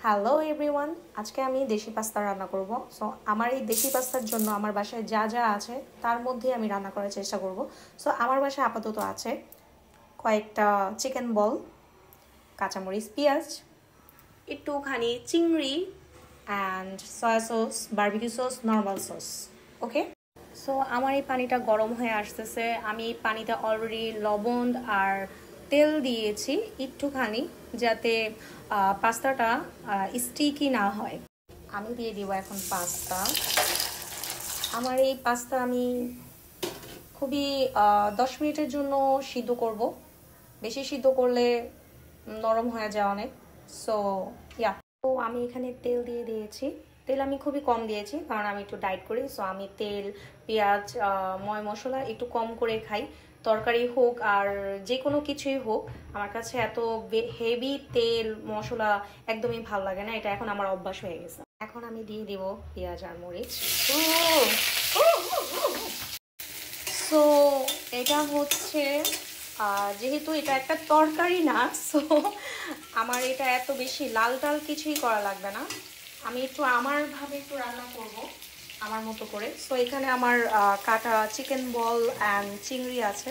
Hello everyone, আজকে আমি দেশি পাস্তা রান্না করব। সো আমার এই দেশি পাস্তার জন্য আমার বাসায় যা যা আছে তার মধ্যে আমি রান্না করার চেষ্টা করব। সো আমার বাসায় আপাতত আছে কয়েকটা চিকেন বল, কাঁচামরিচ, পেঁয়াজ, একটুখানি চিংড়ি and soya sauce, barbecue sauce, normal sauce. Okay, so আমার এই পানিটা গরম হয়ে আসতেছে। আমি এই পানিতে অলরেডি লবণ আর তেল দিয়েছি একটুখানি, যাতে পাস্তাটা স্টিকি না হয়। আমি দিয়ে দিব এখন পাস্তা। আমার এই পাস্তা আমি খুবই 10 মিনিটের জন্য সিদ্ধ করব। বেশি সিদ্ধ করলে নরম হয়ে যায় অনেক। সো তো আমি এখানে তেল দিয়ে দিয়েছি। তেল আমি খুবই কম দিয়েছি, কারণ আমি একটু ডায়েট করি। সো আমি তেল, পেঁয়াজ, ময় মশলা একটু কম করে খাই। তরকারি হোক আর যে কোনো কিছুই হোক, আমার কাছে এত হেভি তেল মশলা একদমই ভালো লাগে না। এটা এখন আমার অভ্যাস হয়ে গেছে। এখন আমি দিয়ে দিব পেঁয়াজ আর মরিচ। সো এটা হচ্ছে, যেহেতু এটা একটা তরকারি না, সো আমার এটা এত বেশি লাল টাল কিছুই করা লাগবে না। আমি একটু আমার ভাবে একটু রান্না করব আমার মতো করে। সো এখানে আমার কাটা চিকেন বল অ্যান্ড চিংড়ি আছে,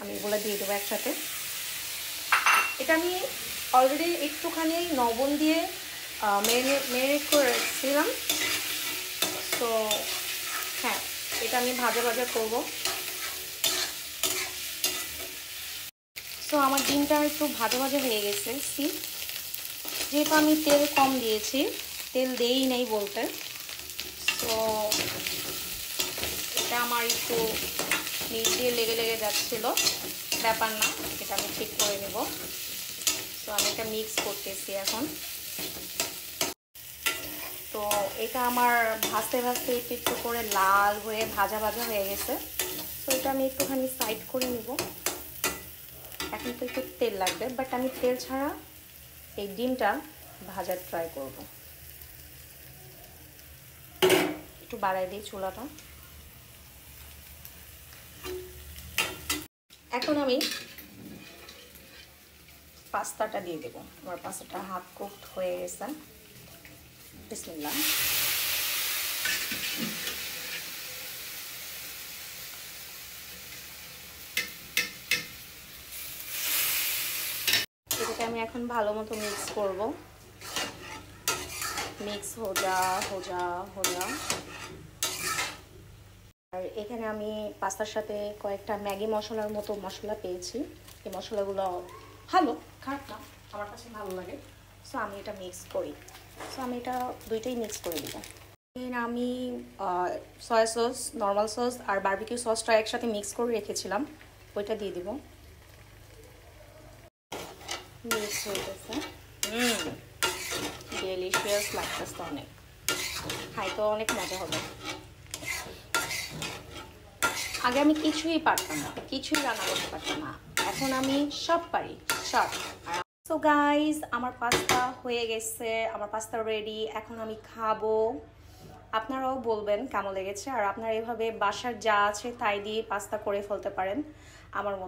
আমি এগুলো দিয়ে দেবো একসাথে। এটা আমি অলরেডি একটুখানি লবণ দিয়ে ম্যারিনেট করে রেখেছিলাম। সো হ্যাঁ, এটা আমি ভাজা ভাজা করবো। সো আমার ডিমটা একটু ভাজা ভাজা হয়ে গেছে। যেহেতু আমি তেল কম দিয়েছি, তেল দেই নাই বলতে, সো এটা আমার একটু নিচ দিয়ে লেগে লেগে যাচ্ছিল, ব্যাপার না, এটা আমি ঠিক করে নেব। তো আমি এটা মিক্স করতেছি এখন। তো এটা আমার ভাজতে ভাজতে একটু একটু করে লাল হয়ে ভাজা ভাজা হয়ে গেছে। তো এটা আমি একটুখানি সাইড করে নেব। এখন তো একটু তেল লাগবে, বাট আমি তেল ছাড়া এই ডিমটা ভাজার ট্রাই করব। একটু বাড়াই দিই চুলাটা। এখন আমি পাস্তাটা দিয়ে দেবো। আমার পাস্তাটা হাফ কুকড হয়ে গেছে। বিসমিল্লাহ। এটাকে আমি এখন ভালো মতো মিক্স করব। মিক্স হোজা হোজা হোজা। আর এখানে আমি পাস্তার সাথে কয়েকটা ম্যাগি মশলার মতো মশলা পেয়েছি। এই মশলাগুলো ভালো, খারাপ না, আমার কাছে ভালো লাগে। সো আমি এটা মিক্স করি। সো আমি এটা দুইটাই মিক্স করে দিব। আমি সয়া সস, নর্মাল সস আর বারবিকিউ সসটা একসাথে মিক্স করে রেখেছিলাম, ওইটা দিয়ে দিব। মিক্স হয়ে গেছে। ডেলিশিয়াস লাগতেছে অনেক, খাইতে অনেক মজা হবে। আগে আমি কিছুই পারতাম না, কিছুই রান্না করতে পারতাম না, এখন আমি সব পারি, সব। সো গাইজ, আমার পাস্তা হয়ে গেছে, আমার পাস্তা রেডি। এখন আমি খাবো। আপনারাও বলবেন কেমন লেগেছে। আর আপনারা এভাবে বাসার যা আছে তাই দিয়ে পাস্তা করে ফেলতে পারেন আমার মতো।